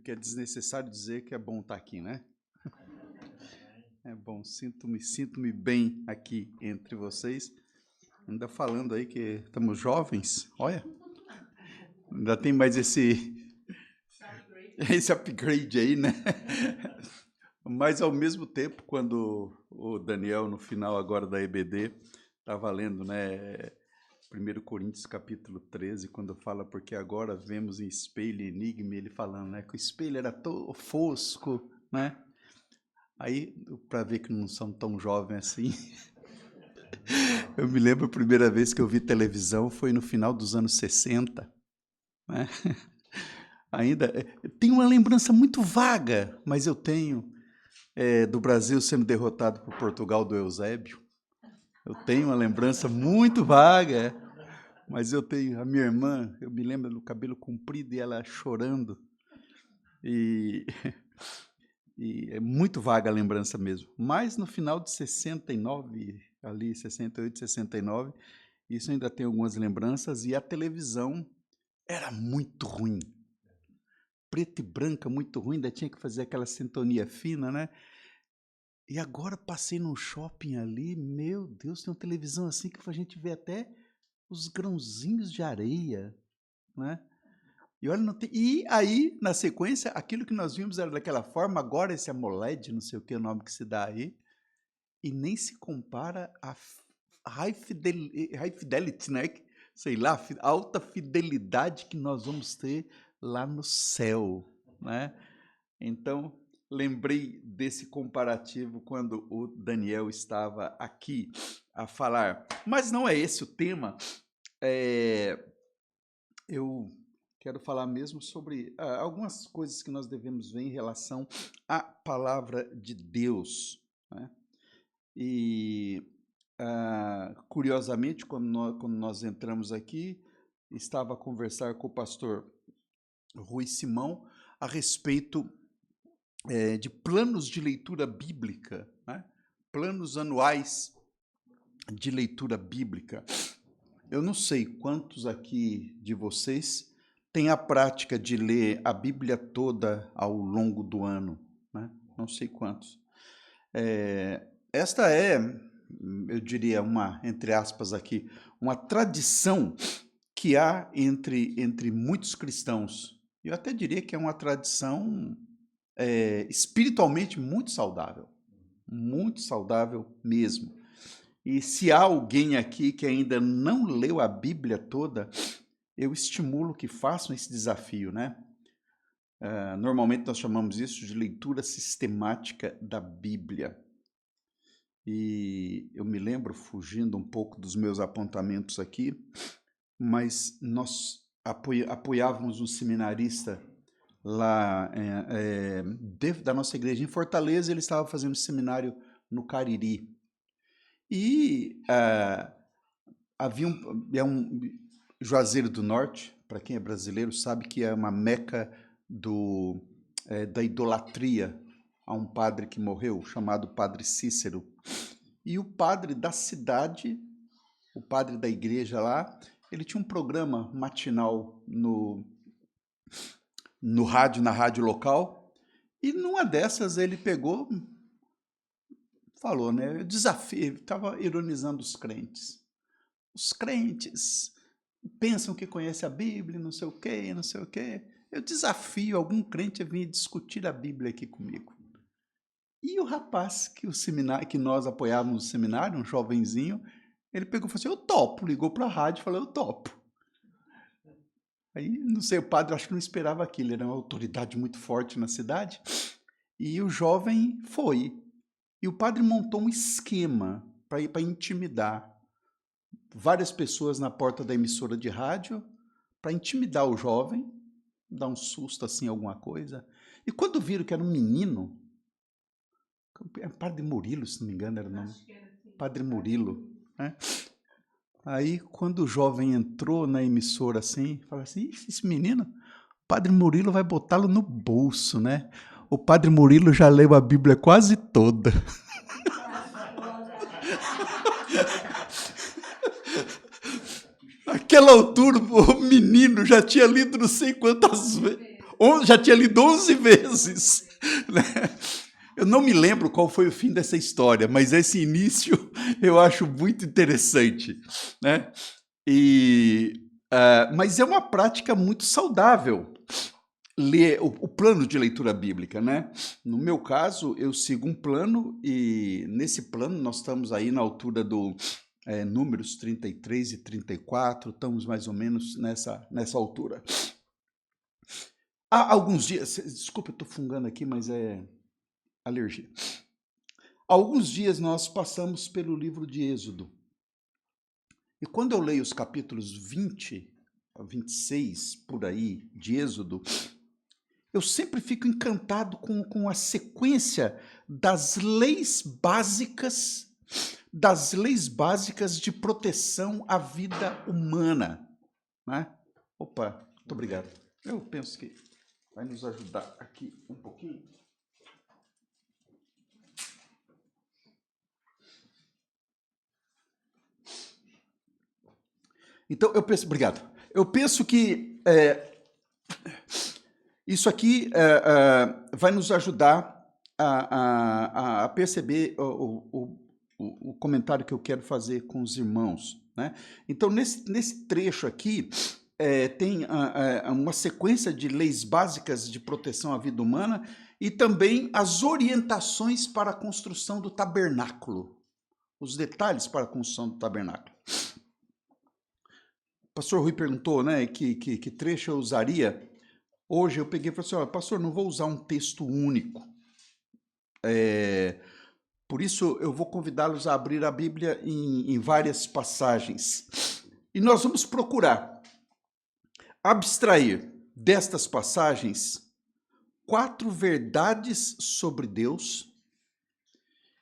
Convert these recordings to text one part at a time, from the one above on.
que é desnecessário dizer que é bom estar aqui, né? É bom, sinto-me bem aqui entre vocês. Ainda falando aí que estamos jovens, olha, ainda tem mais esse upgrade aí, né? Mas, ao mesmo tempo, quando o Daniel, no final agora da EBD, estava lendo, né, 1 Coríntios, capítulo 13, quando fala, porque agora vemos em espelho e enigma, ele falando, né, que o espelho era todo fosco, né? Aí, para ver que não são tão jovens assim, eu me lembro a primeira vez que eu vi televisão foi no final dos anos 60, né? Ainda tenho uma lembrança muito vaga, mas eu tenho do Brasil sendo derrotado por Portugal do Eusébio. Eu tenho uma lembrança muito vaga, mas eu tenho a minha irmã, eu me lembro do cabelo comprido e ela chorando. E é muito vaga a lembrança mesmo. Mas no final de 69, ali 68, 69, isso ainda tem algumas lembranças, e a televisão era muito ruim. Preta e branca, muito ruim, ainda tinha que fazer aquela sintonia fina, né? E agora passei num shopping ali, meu Deus, tem uma televisão assim que a gente vê até os grãozinhos de areia, né? E olha, não tem... E aí, na sequência, aquilo que nós vimos era daquela forma, agora esse AMOLED, não sei o que é o nome que se dá aí, e nem se compara a high fidelity, né? Sei lá, alta fidelidade que nós vamos ter lá no céu, né? Então, lembrei desse comparativo quando o Daniel estava aqui a falar. Mas não é esse o tema. Eu quero falar mesmo sobre algumas coisas que nós devemos ver em relação à palavra de Deus, né? E, curiosamente, quando nós entramos aqui, estava a conversar com o pastor Rui Simão a respeito de planos de leitura bíblica, né? Planos anuais de leitura bíblica. Eu não sei quantos aqui de vocês têm a prática de ler a Bíblia toda ao longo do ano, né? Não sei quantos. Esta é, eu diria, entre aspas aqui, uma tradição que há entre muitos cristãos. Eu até diria que é uma tradição espiritualmente muito saudável mesmo. E se há alguém aqui que ainda não leu a Bíblia toda, eu estimulo que façam esse desafio, né? Normalmente nós chamamos isso de leitura sistemática da Bíblia. E eu me lembro, fugindo um pouco dos meus apontamentos aqui, mas nós apoiávamos um seminarista lá da nossa igreja em Fortaleza. Ele estava fazendo um seminário no Cariri. E havia um Juazeiro do Norte, para quem é brasileiro sabe que é uma meca da idolatria a um padre que morreu, chamado Padre Cícero. E o padre da cidade, o padre da igreja lá, ele tinha um programa matinal no rádio, na rádio local, e numa dessas ele pegou, falou, né? Eu desafio, estava ironizando os crentes. Os crentes pensam que conhecem a Bíblia, não sei o quê, não sei o quê. Eu desafio algum crente a vir discutir a Bíblia aqui comigo. E o rapaz que nós apoiávamos no seminário, um jovenzinho, ele pegou e falou assim, eu topo, ligou para a rádio e falou, eu topo. Aí, não sei, o padre acho que não esperava aquilo, ele era uma autoridade muito forte na cidade, e o jovem foi. E o padre montou um esquema para intimidar várias pessoas na porta da emissora de rádio, para intimidar o jovem, dar um susto assim, alguma coisa. E quando viram que era um menino, Padre Murilo, se não me engano era o nome, Padre Murilo, né? Aí, quando o jovem entrou na emissora assim, fala assim, esse menino, o Padre Murilo vai botá-lo no bolso, né? O Padre Murilo já leu a Bíblia quase toda. Naquela altura, o menino já tinha lido não sei quantas vezes. Já tinha lido 11 vezes. Né? Eu não me lembro qual foi o fim dessa história, mas esse início eu acho muito interessante. Né? Mas é uma prática muito saudável ler o plano de leitura bíblica, né? No meu caso, eu sigo um plano e nesse plano nós estamos aí na altura do números 33 e 34, estamos mais ou menos nessa altura. Há alguns dias, desculpa, eu estou fungando aqui, mas é alergia. Há alguns dias nós passamos pelo livro de Êxodo. E quando eu leio os capítulos 20 a 26, por aí, de Êxodo, eu sempre fico encantado com a sequência das leis básicas de proteção à vida humana. Né? Opa, muito obrigado. Eu penso que vai nos ajudar aqui um pouquinho. Então, eu penso, obrigado. Eu penso que isso aqui vai nos ajudar a perceber o comentário que eu quero fazer com os irmãos. Né? Então, nesse trecho aqui, tem uma sequência de leis básicas de proteção à vida humana e também as orientações para a construção do tabernáculo, os detalhes para a construção do tabernáculo. O pastor Rui perguntou, né, que trecho eu usaria. Hoje eu peguei e falei assim, olha, pastor, não vou usar um texto único. Por isso eu vou convidá-los a abrir a Bíblia em várias passagens. E nós vamos procurar abstrair destas passagens 4 verdades sobre Deus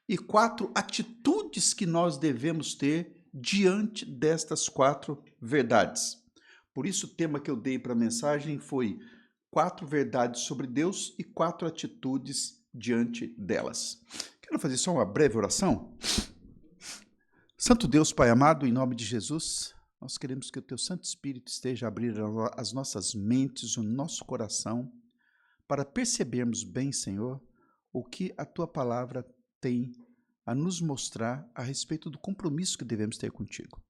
e 4 atitudes que nós devemos ter diante destas 4 verdades. Por isso o tema que eu dei para a mensagem foi 4 verdades sobre Deus e 4 atitudes diante delas. Quero fazer só uma breve oração. Santo Deus, Pai amado, em nome de Jesus, nós queremos que o Teu Santo Espírito esteja a abrir as nossas mentes, o nosso coração, para percebermos bem, Senhor, o que a Tua palavra tem a nos mostrar a respeito do compromisso que devemos ter contigo.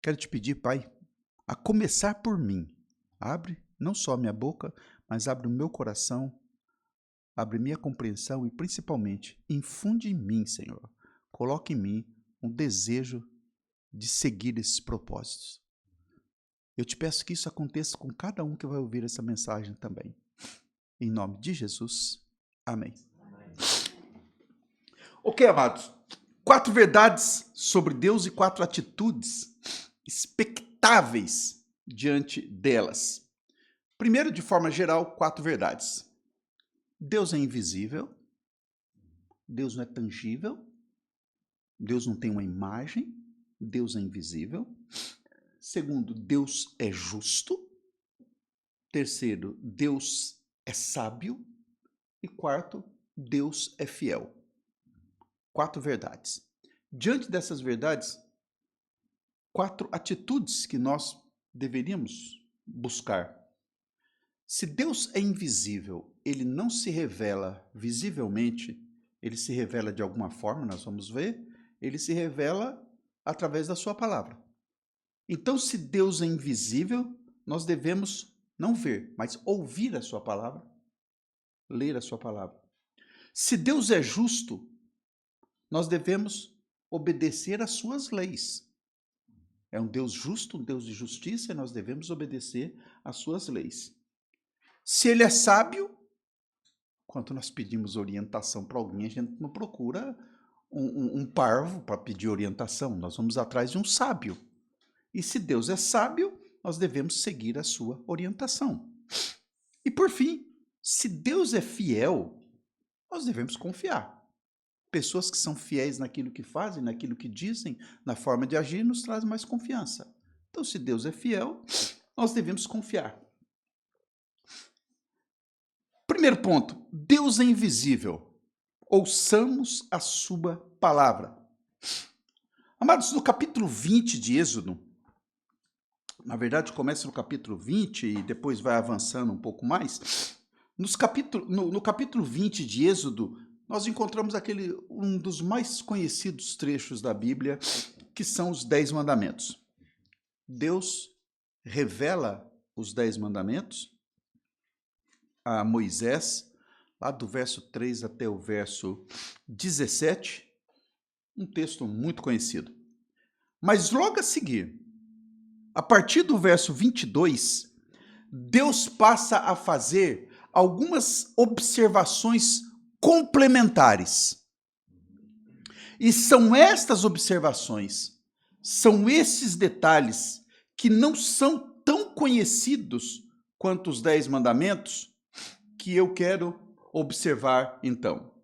Quero te pedir, Pai, a começar por mim, abre não só a minha boca, mas abre o meu coração, abre minha compreensão e, principalmente, infunde em mim, Senhor, coloque em mim um desejo de seguir esses propósitos. Eu te peço que isso aconteça com cada um que vai ouvir essa mensagem também. Em nome de Jesus, amém. Ok, amados, 4 verdades sobre Deus e 4 atitudes expectáveis diante delas. Primeiro, de forma geral, 4 verdades. Deus é invisível, Deus não é tangível, Deus não tem uma imagem, Deus é invisível. Segundo, Deus é justo. Terceiro, Deus é sábio. E quarto, Deus é fiel. 4 verdades. Diante dessas verdades, 4 atitudes que nós deveríamos buscar. Se Deus é invisível, ele não se revela visivelmente, ele se revela de alguma forma, nós vamos ver, ele se revela através da sua palavra. Então, se Deus é invisível, nós devemos não ver, mas ouvir a sua palavra, ler a sua palavra. Se Deus é justo, nós devemos obedecer às suas leis. É um Deus justo, um Deus de justiça, e nós devemos obedecer às suas leis. Se ele é sábio, quando nós pedimos orientação para alguém, a gente não procura um parvo para pedir orientação, nós vamos atrás de um sábio. E se Deus é sábio, nós devemos seguir a sua orientação. E por fim, se Deus é fiel, nós devemos confiar. Pessoas que são fiéis naquilo que fazem, naquilo que dizem, na forma de agir, nos trazem mais confiança. Então, se Deus é fiel, nós devemos confiar. Primeiro ponto, Deus é invisível. Ouçamos a sua palavra. Amados, no capítulo 20 de Êxodo, Na verdade, começa no capítulo 20 e depois vai avançando um pouco mais. No capítulo 20 de Êxodo, nós encontramos um dos mais conhecidos trechos da Bíblia, que são os 10 mandamentos. Deus revela os 10 mandamentos a Moisés, lá do verso 3 até o verso 17, um texto muito conhecido. Mas logo a seguir, a partir do verso 22, Deus passa a fazer algumas observações complementares. E são estas observações, são esses detalhes que não são tão conhecidos quanto os 10 mandamentos que eu quero observar então.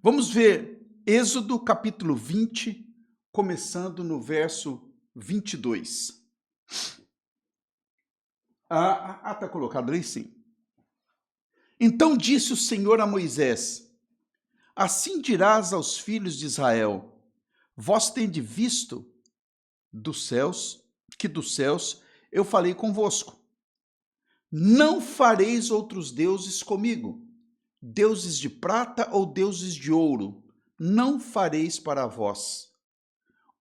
Vamos ver Êxodo capítulo 20, começando no verso 22. Está colocado aí sim. Então disse o Senhor a Moisés: assim dirás aos filhos de Israel: vós tendes visto dos céus eu falei convosco. Não fareis outros deuses comigo, deuses de prata ou deuses de ouro, não fareis para vós.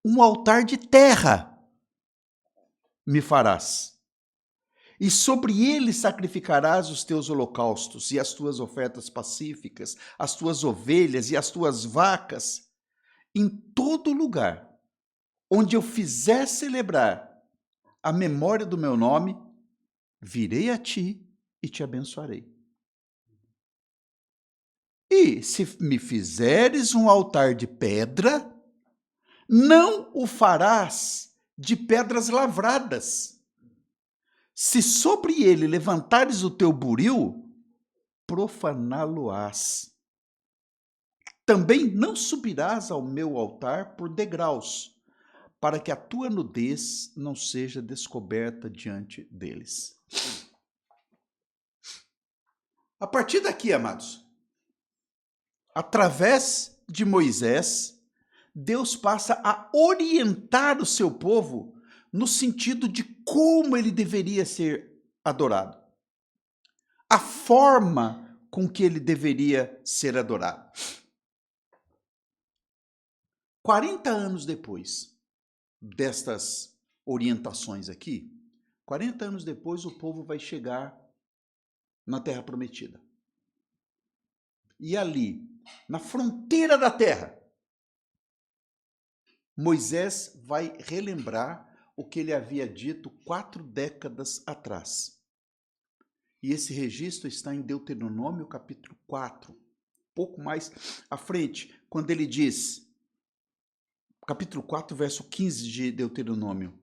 Um altar de terra me farás, e sobre ele sacrificarás os teus holocaustos e as tuas ofertas pacíficas, as tuas ovelhas e as tuas vacas. Em todo lugar onde eu fizer celebrar a memória do meu nome, virei a ti e te abençoarei. E se me fizeres um altar de pedra, não o farás de pedras lavradas. Se sobre ele levantares o teu buril, profaná-lo-ás. Também não subirás ao meu altar por degraus, para que a tua nudez não seja descoberta diante deles. A partir daqui, amados, através de Moisés, Deus passa a orientar o seu povo no sentido de como ele deveria ser adorado. A forma com que ele deveria ser adorado. 40 anos depois destas orientações aqui, 40 anos depois o povo vai chegar na Terra Prometida. E ali, na fronteira da terra, Moisés vai relembrar o que ele havia dito 4 décadas atrás. E esse registro está em Deuteronômio capítulo 4, pouco mais à frente, quando ele diz, capítulo 4, verso 15 de Deuteronômio: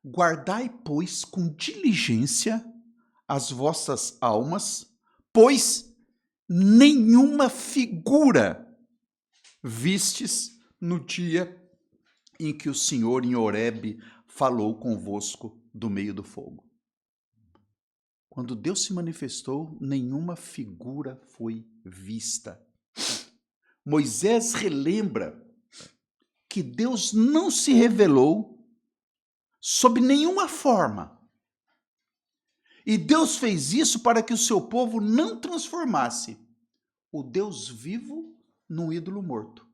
guardai, pois, com diligência as vossas almas, pois nenhuma figura vistes no dia em que o Senhor em Horebe falou convosco do meio do fogo. Quando Deus se manifestou, nenhuma figura foi vista. Moisés relembra que Deus não se revelou sob nenhuma forma. E Deus fez isso para que o seu povo não transformasse o Deus vivo num ídolo morto.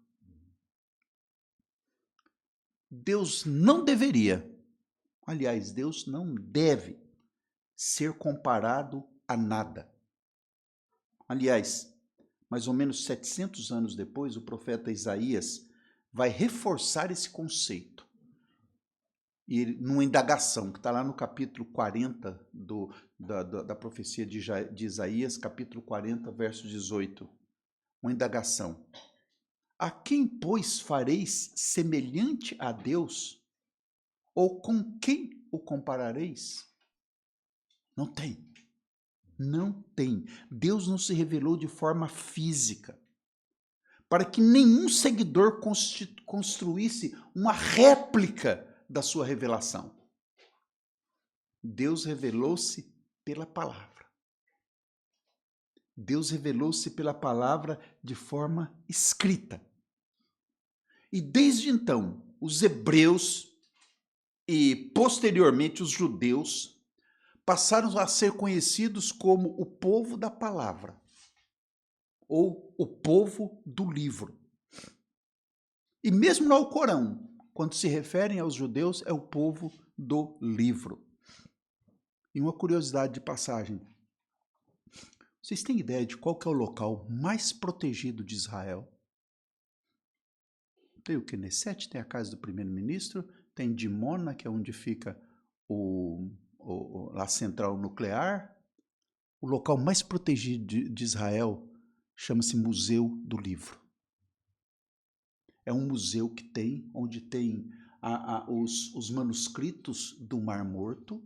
Deus não deveria, aliás, Deus não deve ser comparado a nada. Aliás, mais ou menos 700 anos depois, o profeta Isaías vai reforçar esse conceito. E numa indagação, que está lá no capítulo 40 da profecia de Isaías, capítulo 40, verso 18. Uma indagação. A quem, pois, fareis semelhante a Deus? Ou com quem o comparareis? Não tem. Não tem. Deus não se revelou de forma física, para que nenhum seguidor construísse uma réplica da sua revelação. Deus revelou-se pela palavra. Deus revelou-se pela palavra de forma escrita. E desde então, os hebreus e posteriormente os judeus passaram a ser conhecidos como o povo da palavra, ou o povo do livro. E mesmo no Alcorão, quando se referem aos judeus, é o povo do livro. E uma curiosidade de passagem. Vocês têm ideia de qual que é o local mais protegido de Israel? Tem o Knesset, tem a casa do primeiro-ministro, tem Dimona, que é onde fica a central nuclear. O local mais protegido de Israel chama-se Museu do Livro. É um museu que tem, onde tem os manuscritos do Mar Morto,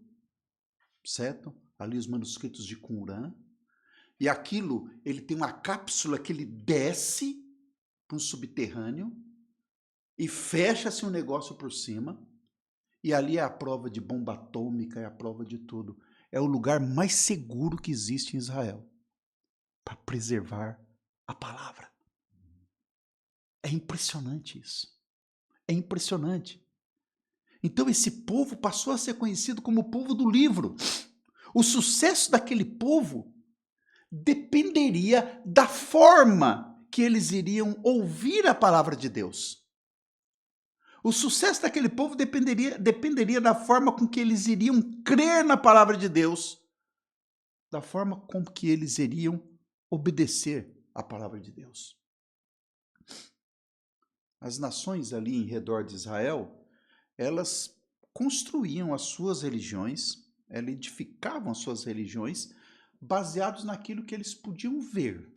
certo? Ali os manuscritos de Qumran. E aquilo, ele tem uma cápsula que ele desce para um subterrâneo e fecha-se um negócio por cima. E ali é a prova de bomba atômica, é a prova de tudo. É o lugar mais seguro que existe em Israel para preservar a palavra. É impressionante isso. É impressionante. Então esse povo passou a ser conhecido como o povo do livro. O sucesso daquele povo dependeria da forma que eles iriam ouvir a palavra de Deus. O sucesso daquele povo dependeria da forma com que eles iriam crer na palavra de Deus, da forma com que eles iriam obedecer à palavra de Deus. As nações ali em redor de Israel, elas construíam as suas religiões, elas edificavam as suas religiões baseados naquilo que eles podiam ver.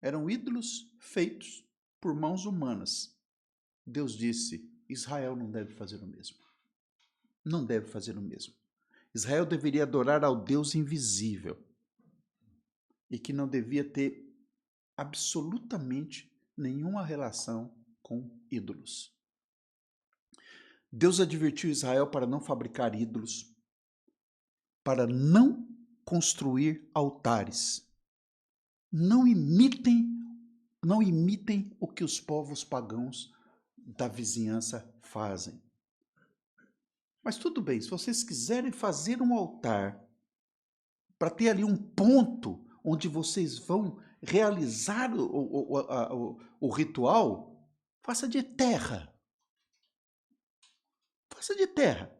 Eram ídolos feitos por mãos humanas. Deus disse, Israel não deve fazer o mesmo. Não deve fazer o mesmo. Israel deveria adorar ao Deus invisível e que não devia ter absolutamente nenhuma relação com ídolos. Deus advertiu Israel para não fabricar ídolos, para não construir altares. Não imitem o que os povos pagãos da vizinhança fazem. Mas tudo bem, se vocês quiserem fazer um altar para ter ali um ponto onde vocês vão realizar o ritual, faça de terra. Faça de terra.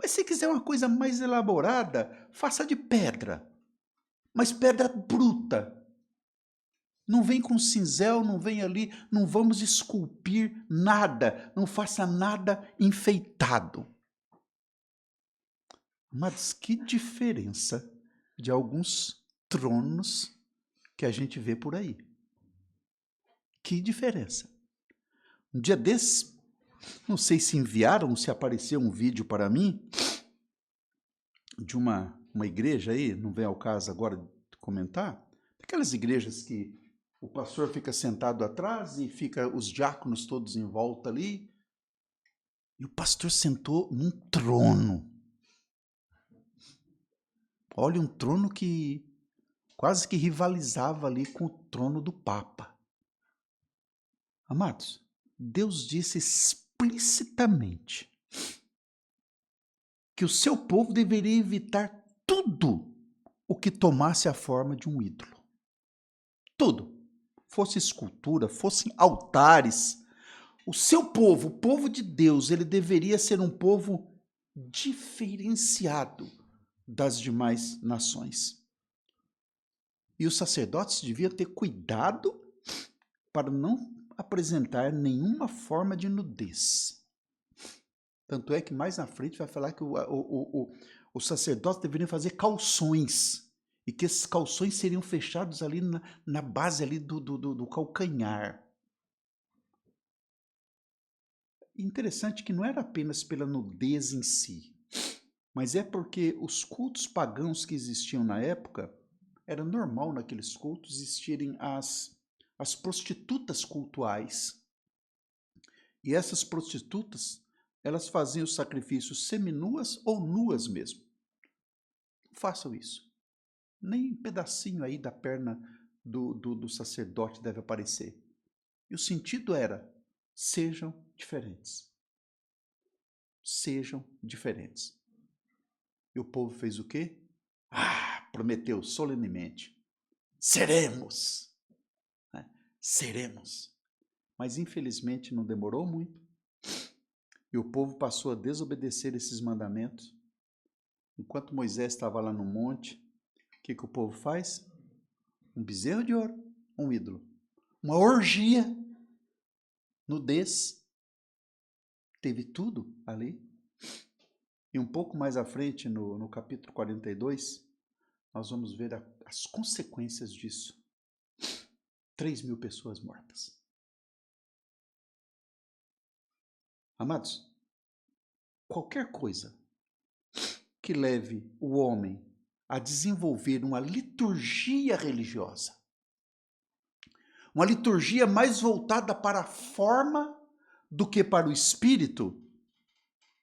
Mas se quiser uma coisa mais elaborada, faça de pedra. Mas pedra bruta. Não vem com cinzel, não vem ali, não vamos esculpir nada, não faça nada enfeitado. Mas que diferença de alguns tronos que a gente vê por aí. Que diferença. Um dia desses, não sei se enviaram, se apareceu um vídeo para mim, de uma igreja aí, não vem ao caso agora comentar, aquelas igrejas que o pastor fica sentado atrás e fica os diáconos todos em volta ali, e o pastor sentou num trono. Olha, um trono que quase que rivalizava ali com o trono do Papa. Amados, Deus disse explicitamente que o seu povo deveria evitar tudo o que tomasse a forma de um ídolo. Tudo. Fosse escultura, fossem altares. O seu povo, o povo de Deus, ele deveria ser um povo diferenciado das demais nações. E os sacerdotes deviam ter cuidado para não apresentar nenhuma forma de nudez. Tanto é que mais na frente vai falar que os sacerdotes deveriam fazer calções, e que esses calções seriam fechados ali na base ali do calcanhar. Interessante que não era apenas pela nudez em si, mas é porque os cultos pagãos que existiam na época, era normal naqueles cultos existirem as prostitutas cultuais. E essas prostitutas, elas faziam os sacrifícios seminuas ou nuas mesmo. Não façam isso. Nem um pedacinho aí da perna do sacerdote deve aparecer. E o sentido era, sejam diferentes. sejam diferentes. E o povo fez o quê? Prometeu solenemente. Seremos. Seremos. Mas infelizmente não demorou muito. E o povo passou a desobedecer esses mandamentos. Enquanto Moisés estava lá no monte, o que o povo faz? Um bezerro de ouro, um ídolo. Uma orgia. Nudez. Teve tudo ali. E um pouco mais à frente, no capítulo 42, nós vamos ver as consequências disso. 3.000 pessoas mortas. Amados, qualquer coisa que leve o homem a desenvolver uma liturgia religiosa, uma liturgia mais voltada para a forma do que para o espírito,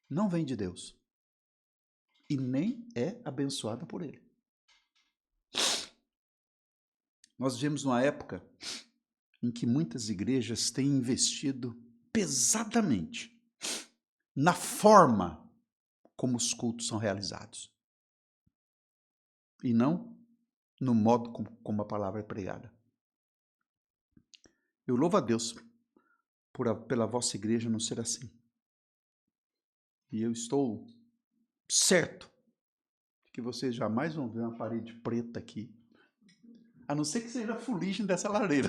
não vem de Deus. E nem é abençoada por ele. Nós vivemos numa época em que muitas igrejas têm investido pesadamente na forma como os cultos são realizados. E não no modo como a palavra é pregada. Eu louvo a Deus pela vossa igreja não ser assim. E eu estou certo que vocês jamais vão ver uma parede preta aqui, a não ser que seja a fuligem dessa lareira.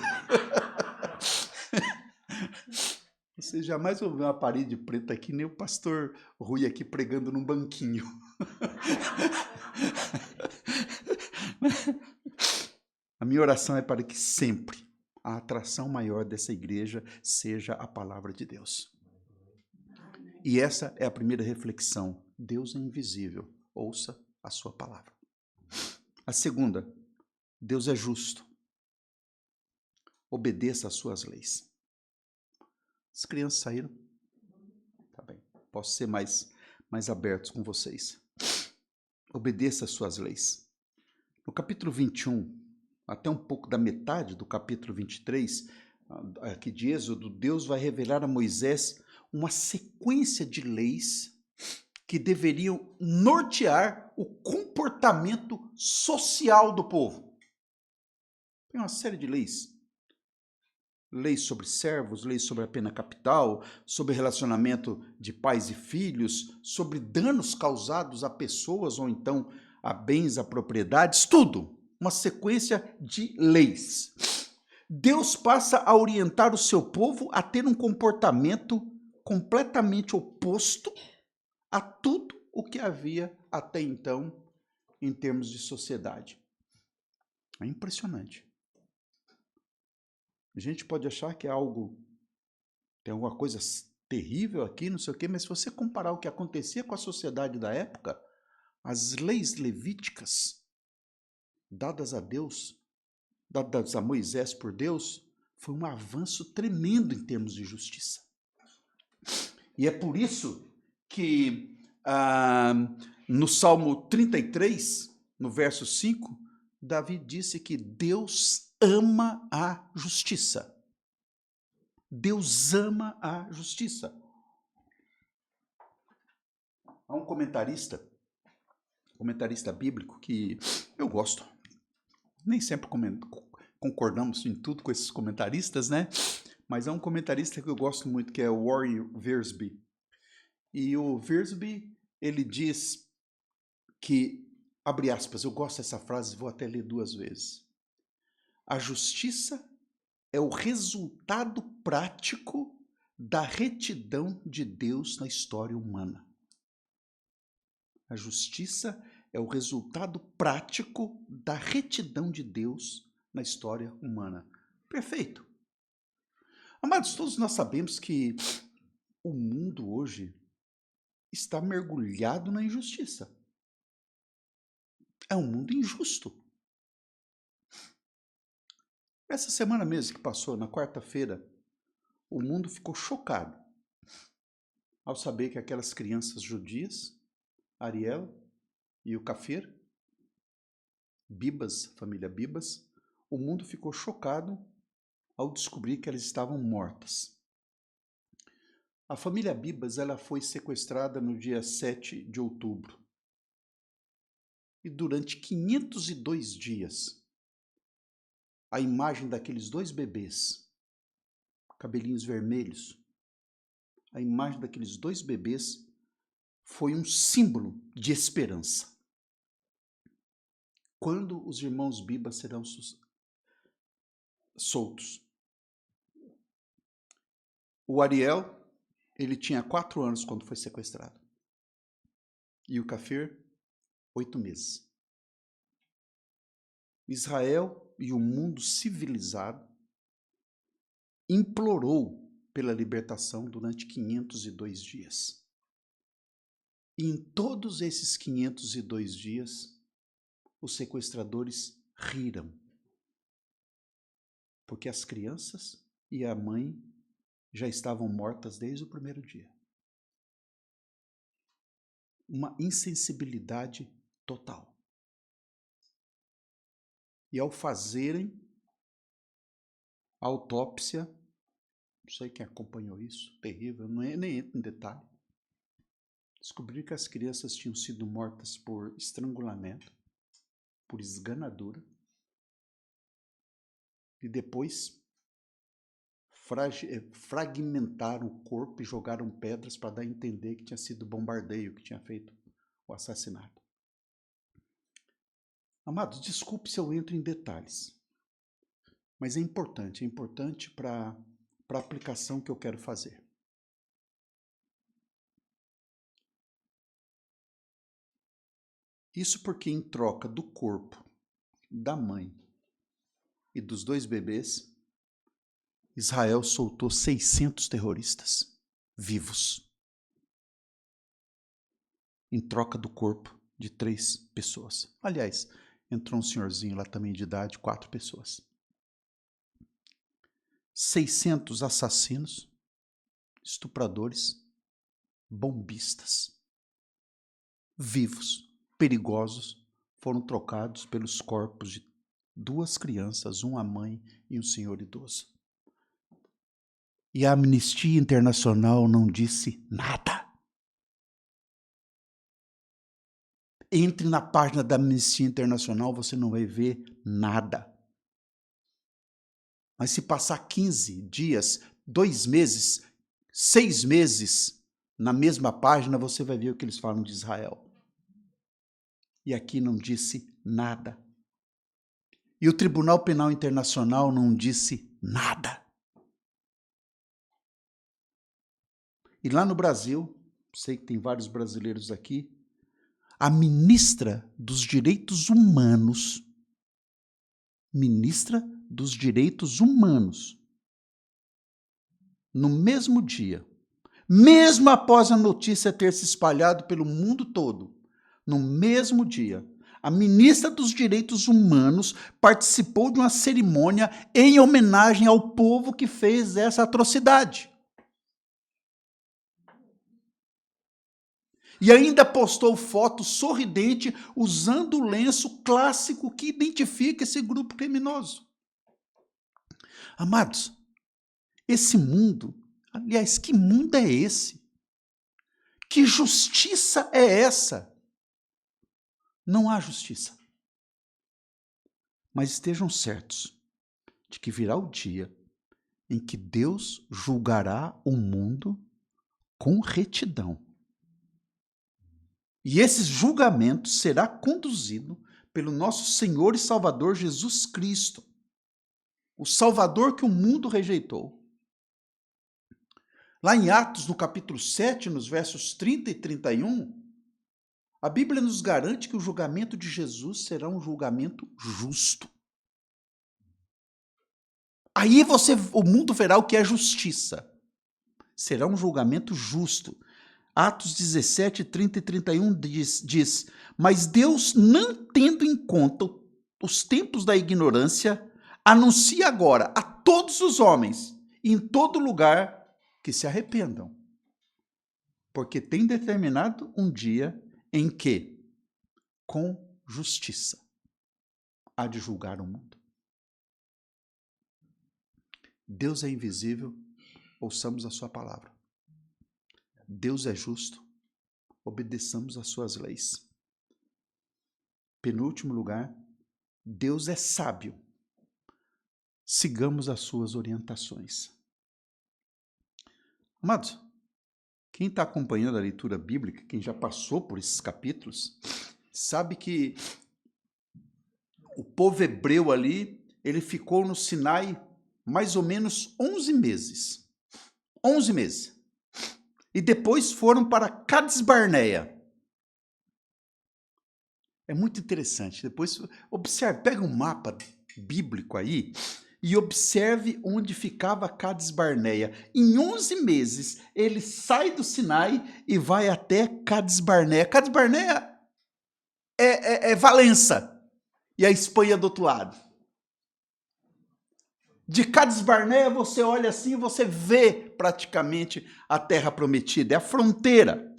Vocês jamais vão ver uma parede preta aqui, nem o pastor Rui aqui pregando num banquinho. A minha oração é para que sempre a atração maior dessa igreja seja a palavra de Deus. E essa é a primeira reflexão. Deus é invisível. Ouça a sua palavra. A segunda, Deus é justo. Obedeça às suas leis. As crianças saíram? Tá bem. Posso ser mais abertos com vocês. Obedeça às suas leis. No capítulo 21, até um pouco da metade do capítulo 23, aqui de Êxodo, Deus vai revelar a Moisés uma sequência de leis que deveriam nortear o comportamento social do povo. Tem uma série de leis. Leis sobre servos, leis sobre a pena capital, sobre relacionamento de pais e filhos, sobre danos causados a pessoas ou então a bens, a propriedades, tudo. Uma sequência de leis. Deus passa a orientar o seu povo a ter um comportamento completamente oposto a tudo o que havia até então em termos de sociedade. É impressionante. A gente pode achar que é tem alguma coisa terrível aqui, não sei o quê, mas se você comparar o que acontecia com a sociedade da época, as leis levíticas dadas a Deus, dadas a Moisés por Deus, foi um avanço tremendo em termos de justiça. E é por isso que no Salmo 33, no verso 5, Davi disse que Deus ama a justiça. Deus ama a justiça. Há um comentarista bíblico que eu gosto. Nem sempre concordamos em tudo com esses comentaristas, né? Mas há um comentarista que eu gosto muito, que é o Warren Wiersbe. E o Wiersbe, ele diz que, abre aspas, eu gosto dessa frase, vou até ler 2 vezes. A justiça é o resultado prático da retidão de Deus na história humana. A justiça é o resultado prático da retidão de Deus na história humana. Perfeito. Amados, todos nós sabemos que o mundo hoje está mergulhado na injustiça. É um mundo injusto. Essa semana mesmo que passou, na quarta-feira, o mundo ficou chocado ao saber que aquelas crianças judias, Ariel e o Kafir, Bibas, família Bibas, o mundo ficou chocado ao descobrir que elas estavam mortas. A família Bibas ela foi sequestrada no dia 7 de outubro. E durante 502 dias, a imagem daqueles dois bebês, cabelinhos vermelhos, a imagem daqueles dois bebês foi um símbolo de esperança. Quando os irmãos Bibas serão soltos? O Ariel, ele tinha 4 anos quando foi sequestrado. E o Kafir, 8 meses. Israel e o mundo civilizado implorou pela libertação durante 502 dias. E em todos esses 502 dias, os sequestradores riram. Porque as crianças e a mãe já estavam mortas desde o primeiro dia. Uma insensibilidade total. E ao fazerem a autópsia, não sei quem acompanhou isso, terrível, nem entro em detalhe, descobriram que as crianças tinham sido mortas por estrangulamento, por esganadura, e depois fragmentaram o corpo e jogaram pedras para dar a entender que tinha sido bombardeio que tinha feito o assassinato. Amados, desculpe se eu entro em detalhes, mas é importante para a aplicação que eu quero fazer. Isso porque em troca do corpo da mãe e dos 2 bebês, Israel soltou 600 terroristas vivos em troca do corpo de 3 pessoas. Aliás, entrou um senhorzinho lá também de idade, 4 pessoas. 600 assassinos, estupradores, bombistas, vivos, perigosos, foram trocados pelos corpos de 2 crianças, uma mãe e um senhor idoso. E a Anistia Internacional não disse nada. Entre na página da Anistia Internacional, você não vai ver nada. Mas se passar 15 dias, 2 meses, 6 meses na mesma página, você vai ver o que eles falam de Israel. E aqui não disse nada. E o Tribunal Penal Internacional não disse nada. E lá no Brasil, sei que tem vários brasileiros aqui, a ministra dos Direitos Humanos, no mesmo dia, mesmo após a notícia ter se espalhado pelo mundo todo, no mesmo dia, a ministra dos Direitos Humanos participou de uma cerimônia em homenagem ao povo que fez essa atrocidade. E ainda postou foto sorridente usando o lenço clássico que identifica esse grupo criminoso. Amados, esse mundo, aliás, que mundo é esse? Que justiça é essa? Não há justiça. Mas estejam certos de que virá o dia em que Deus julgará o mundo com retidão. E esse julgamento será conduzido pelo nosso Senhor e Salvador Jesus Cristo, o Salvador que o mundo rejeitou. Lá em Atos, no capítulo 7, nos versos 30 e 31, a Bíblia nos garante que o julgamento de Jesus será um julgamento justo. Aí o mundo verá o que é justiça. Será um julgamento justo. Atos 17, 30 e 31 diz: mas Deus, não tendo em conta os tempos da ignorância, anuncia agora a todos os homens, em todo lugar, que se arrependam. Porque tem determinado um dia em que, com justiça, há de julgar o mundo. Deus é invisível, ouçamos a sua palavra. Deus é justo, obedeçamos às suas leis. Penúltimo lugar, Deus é sábio, sigamos as suas orientações. Amados, quem está acompanhando a leitura bíblica, quem já passou por esses capítulos, sabe que o povo hebreu ali, ele ficou no Sinai mais ou menos 11 meses. 11 meses. E depois foram para Cades Barneia. É muito interessante. Depois, observe, pega um mapa bíblico aí e observe onde ficava Cades Barneia. Em 11 meses, ele sai do Sinai e vai até Cades Barneia. Cades Barneia é Valença e a Espanha do outro lado. De Cades Barneia, você olha assim e você vê praticamente a terra prometida, é a fronteira.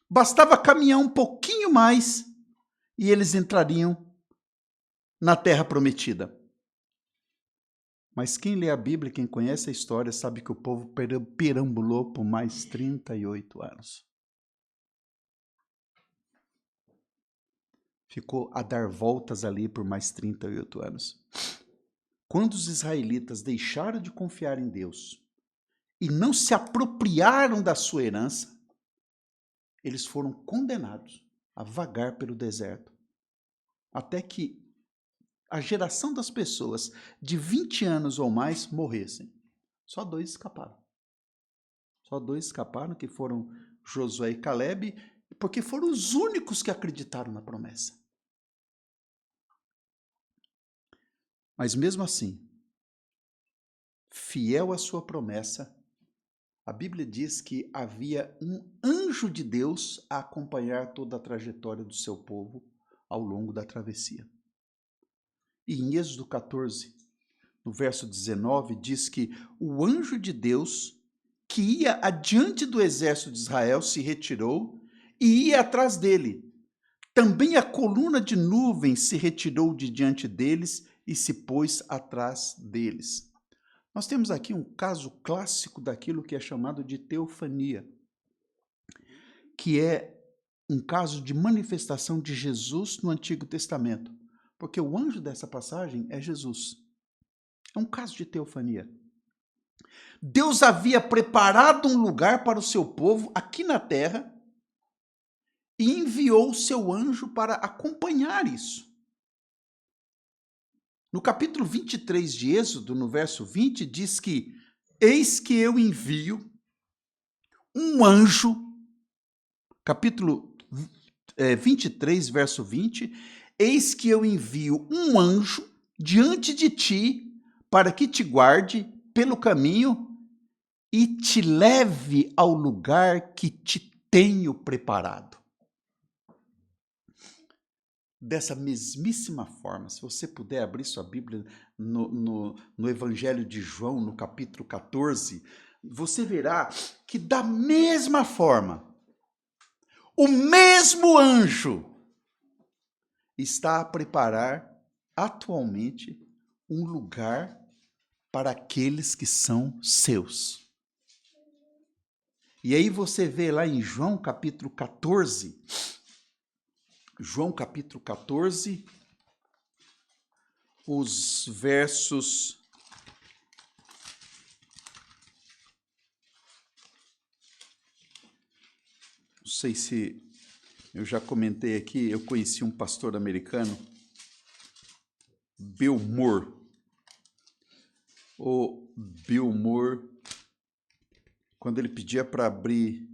Bastava caminhar um pouquinho mais e eles entrariam na terra prometida. Mas quem lê a Bíblia, quem conhece a história, sabe que o povo perambulou por mais 38 anos. Ficou a dar voltas ali por mais 38 anos. Quando os israelitas deixaram de confiar em Deus e não se apropriaram da sua herança, eles foram condenados a vagar pelo deserto, até que a geração das pessoas de 20 anos ou mais morressem. Só 2 escaparam. Só 2 escaparam, que foram Josué e Calebe, porque foram os únicos que acreditaram na promessa. Mas mesmo assim, fiel à sua promessa, a Bíblia diz que havia um anjo de Deus a acompanhar toda a trajetória do seu povo ao longo da travessia. E em Êxodo 14, no verso 19, diz que o anjo de Deus, que ia adiante do exército de Israel, se retirou e ia atrás dele. Também a coluna de nuvem se retirou de diante deles e se pôs atrás deles. Nós temos aqui um caso clássico daquilo que é chamado de teofania, que é um caso de manifestação de Jesus no Antigo Testamento, porque o anjo dessa passagem é Jesus. É um caso de teofania. Deus havia preparado um lugar para o seu povo aqui na terra e enviou o seu anjo para acompanhar isso. No capítulo 23 de Êxodo, no verso 20, diz que eis que eu envio um anjo, capítulo 23, verso 20, eis que eu envio um anjo diante de ti para que te guarde pelo caminho e te leve ao lugar que te tenho preparado. Dessa mesmíssima forma, se você puder abrir sua Bíblia no Evangelho de João, no capítulo 14, você verá que da mesma forma, o mesmo anjo está a preparar atualmente um lugar para aqueles que são seus. E aí você vê lá em João capítulo 14, os versos não sei se eu já comentei aqui, eu conheci um pastor americano, Bill Moore. O Bill Moore, quando ele pedia para abrir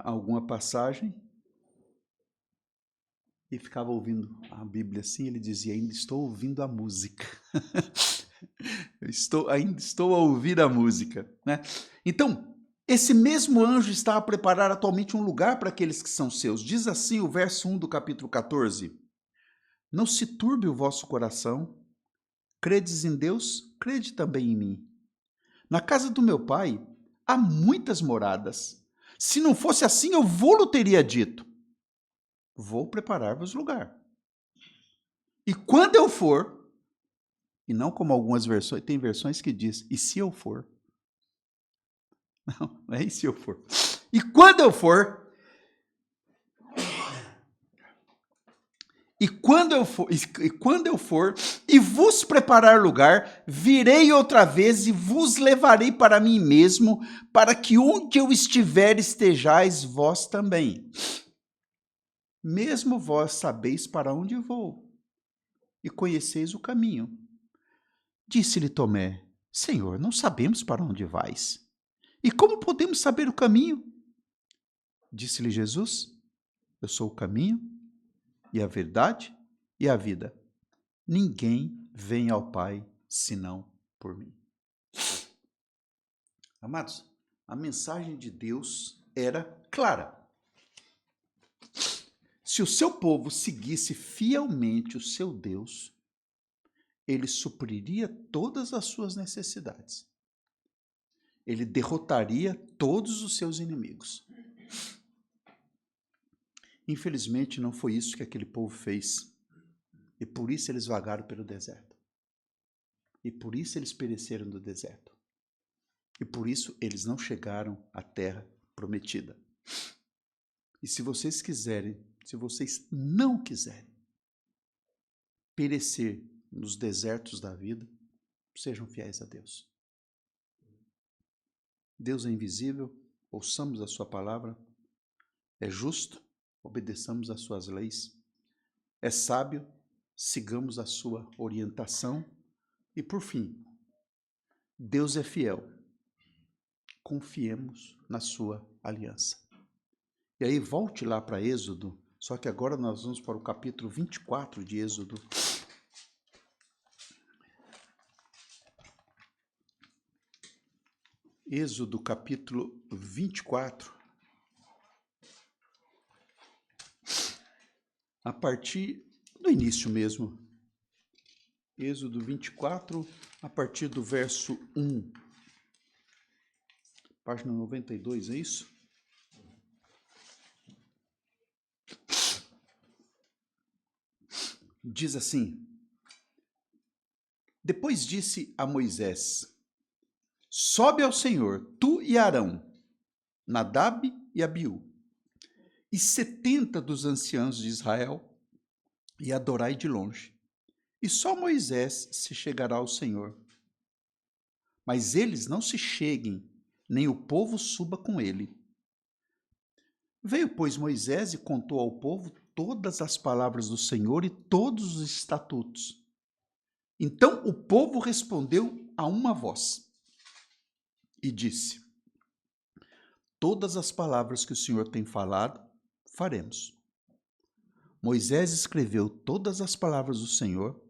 alguma passagem, e ficava ouvindo a Bíblia assim, ele dizia, ainda estou ouvindo a música. Ainda estou a ouvir a música. Né? Então, esse mesmo anjo está a preparar atualmente um lugar para aqueles que são seus. Diz assim o verso 1 do capítulo 14. Não se turbe o vosso coração. Credes em Deus? Crede também em mim. Na casa do meu pai há muitas moradas. Se não fosse assim, eu vou-lo teria dito. Vou preparar-vos lugar. E quando eu for, e não como algumas versões, tem versões que diz, e se eu for, Não é e se eu for. E quando eu for, e vos preparar lugar, virei outra vez e vos levarei para mim mesmo, para que onde eu estiver estejais vós também. Mesmo vós sabeis para onde vou, e conheceis o caminho. Disse-lhe Tomé: Senhor, não sabemos para onde vais. E como podemos saber o caminho? Disse-lhe Jesus: Eu sou o caminho, e a verdade, e a vida. Ninguém vem ao Pai senão por mim. Amados, a mensagem de Deus era clara. Se o seu povo seguisse fielmente o seu Deus, ele supriria todas as suas necessidades. Ele derrotaria todos os seus inimigos. Infelizmente, não foi isso que aquele povo fez. E por isso eles vagaram pelo deserto. E por isso eles pereceram no deserto. E por isso eles não chegaram à terra prometida. E se vocês não quiserem perecer nos desertos da vida, sejam fiéis a Deus. Deus é invisível, ouçamos a sua palavra, é justo, obedeçamos às suas leis, é sábio, sigamos a sua orientação e, por fim, Deus é fiel, confiemos na sua aliança. E aí volte lá para Êxodo, só que agora nós vamos para o capítulo 24 de Êxodo. Êxodo capítulo 24. A partir do início mesmo. Êxodo 24, a partir do verso 1. Página 92, é isso? Diz assim: Depois disse a Moisés: Sobe ao Senhor, tu e Arão, Nadab e Abiú, e 70 dos anciãos de Israel, e adorai de longe. E só Moisés se chegará ao Senhor. Mas eles não se cheguem, nem o povo suba com ele. Veio, pois, Moisés e contou ao povo todas as palavras do Senhor e todos os estatutos. Então o povo respondeu a uma voz e disse: Todas as palavras que o Senhor tem falado, faremos. Moisés escreveu todas as palavras do Senhor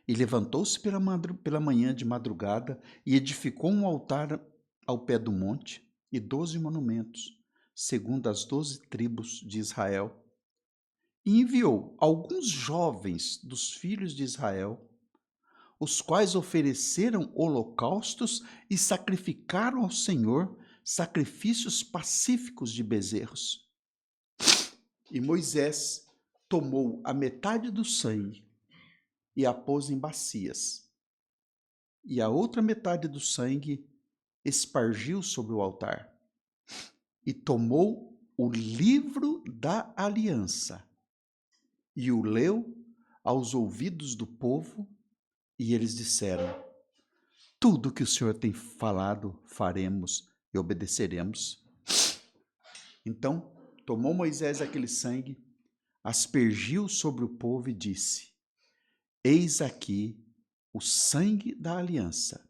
e levantou-se pela manhã de madrugada e edificou um altar ao pé do monte e 12 monumentos, segundo as 12 tribos de Israel. E enviou alguns jovens dos filhos de Israel, os quais ofereceram holocaustos e sacrificaram ao Senhor sacrifícios pacíficos de bezerros. E Moisés tomou a metade do sangue e a pôs em bacias, e a outra metade do sangue espargiu sobre o altar. E tomou o livro da aliança e o leu aos ouvidos do povo, e eles disseram: Tudo que o Senhor tem falado, faremos e obedeceremos. Então, tomou Moisés aquele sangue, aspergiu sobre o povo e disse: Eis aqui o sangue da aliança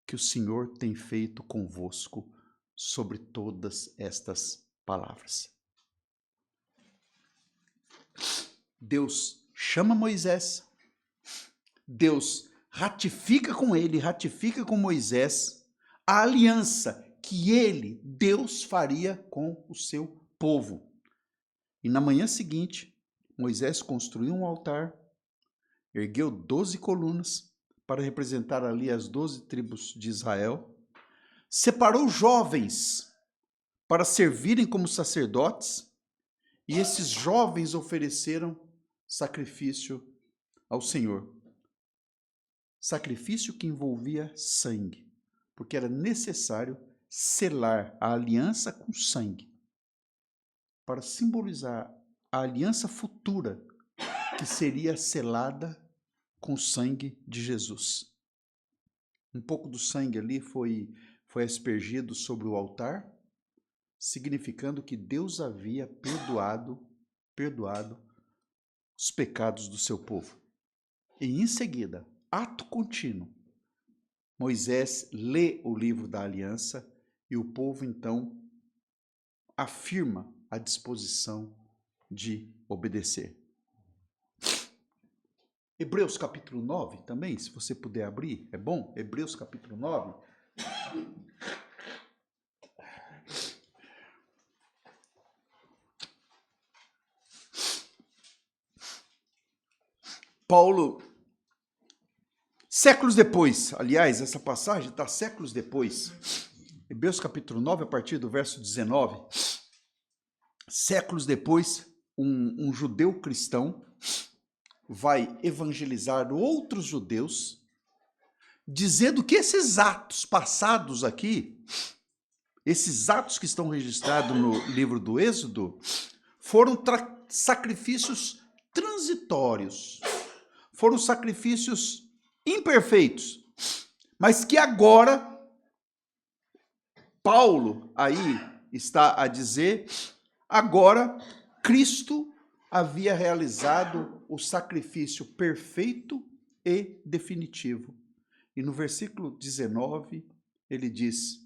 que o Senhor tem feito convosco sobre todas estas palavras. Deus chama Moisés, Deus ratifica com ele, ratifica com Moisés a aliança que ele, Deus, faria com o seu povo. E na manhã seguinte, Moisés construiu um altar, ergueu 12 colunas para representar ali as 12 tribos de Israel, separou jovens para servirem como sacerdotes, e esses jovens ofereceram sacrifício ao Senhor. Sacrifício que envolvia sangue, porque era necessário selar a aliança com sangue, para simbolizar a aliança futura que seria selada com o sangue de Jesus. Um pouco do sangue ali foi aspergido sobre o altar, significando que Deus havia perdoado os pecados do seu povo. E em seguida, ato contínuo, Moisés lê o livro da aliança e o povo então afirma a disposição de obedecer. Hebreus capítulo 9 também, se você puder abrir, é bom? Hebreus capítulo 9. Paulo, séculos depois, aliás, essa passagem está séculos depois, Hebreus capítulo 9, a partir do verso 19, séculos depois, um judeu cristão vai evangelizar outros judeus, dizendo que esses atos passados aqui, esses atos que estão registrados no livro do Êxodo, foram sacrifícios transitórios, foram sacrifícios imperfeitos, mas que agora Paulo aí está a dizer, agora Cristo havia realizado o sacrifício perfeito e definitivo. E no versículo 19, ele diz: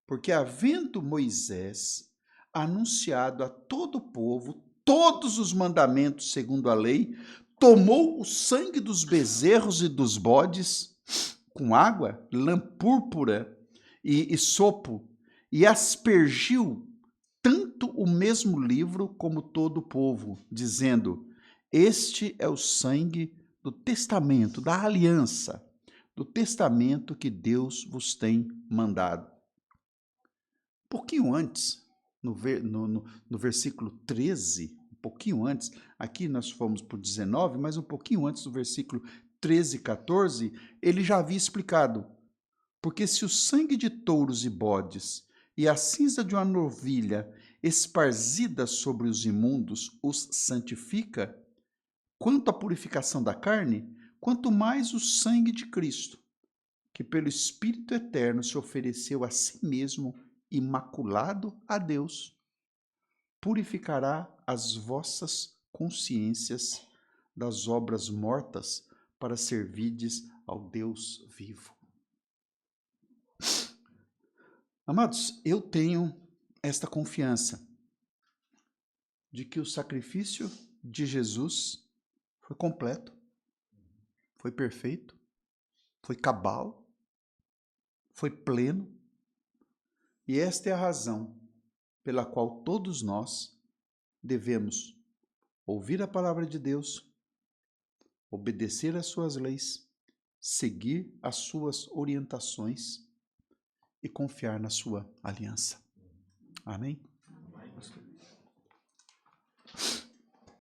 porque havendo Moisés anunciado a todo o povo todos os mandamentos segundo a lei, tomou o sangue dos bezerros e dos bodes com água, lã púrpura e sopo, e aspergiu tanto o mesmo livro como todo o povo, dizendo: este é o sangue do testamento, da aliança, do testamento que Deus vos tem mandado. Um pouquinho antes, no versículo 13, um pouquinho antes, aqui nós fomos para o 19, mas um pouquinho antes do versículo 13 e 14, ele já havia explicado: porque se o sangue de touros e bodes e a cinza de uma novilha esparzida sobre os imundos os santifica, quanto à purificação da carne, quanto mais o sangue de Cristo, que pelo Espírito Eterno se ofereceu a si mesmo, imaculado a Deus, purificará as vossas consciências das obras mortas para servirdes ao Deus vivo. Amados, eu tenho esta confiança de que o sacrifício de Jesus foi completo, foi perfeito, foi cabal, foi pleno, e esta é a razão pela qual todos nós devemos ouvir a palavra de Deus, obedecer às suas leis, seguir as suas orientações e confiar na sua aliança. Amém?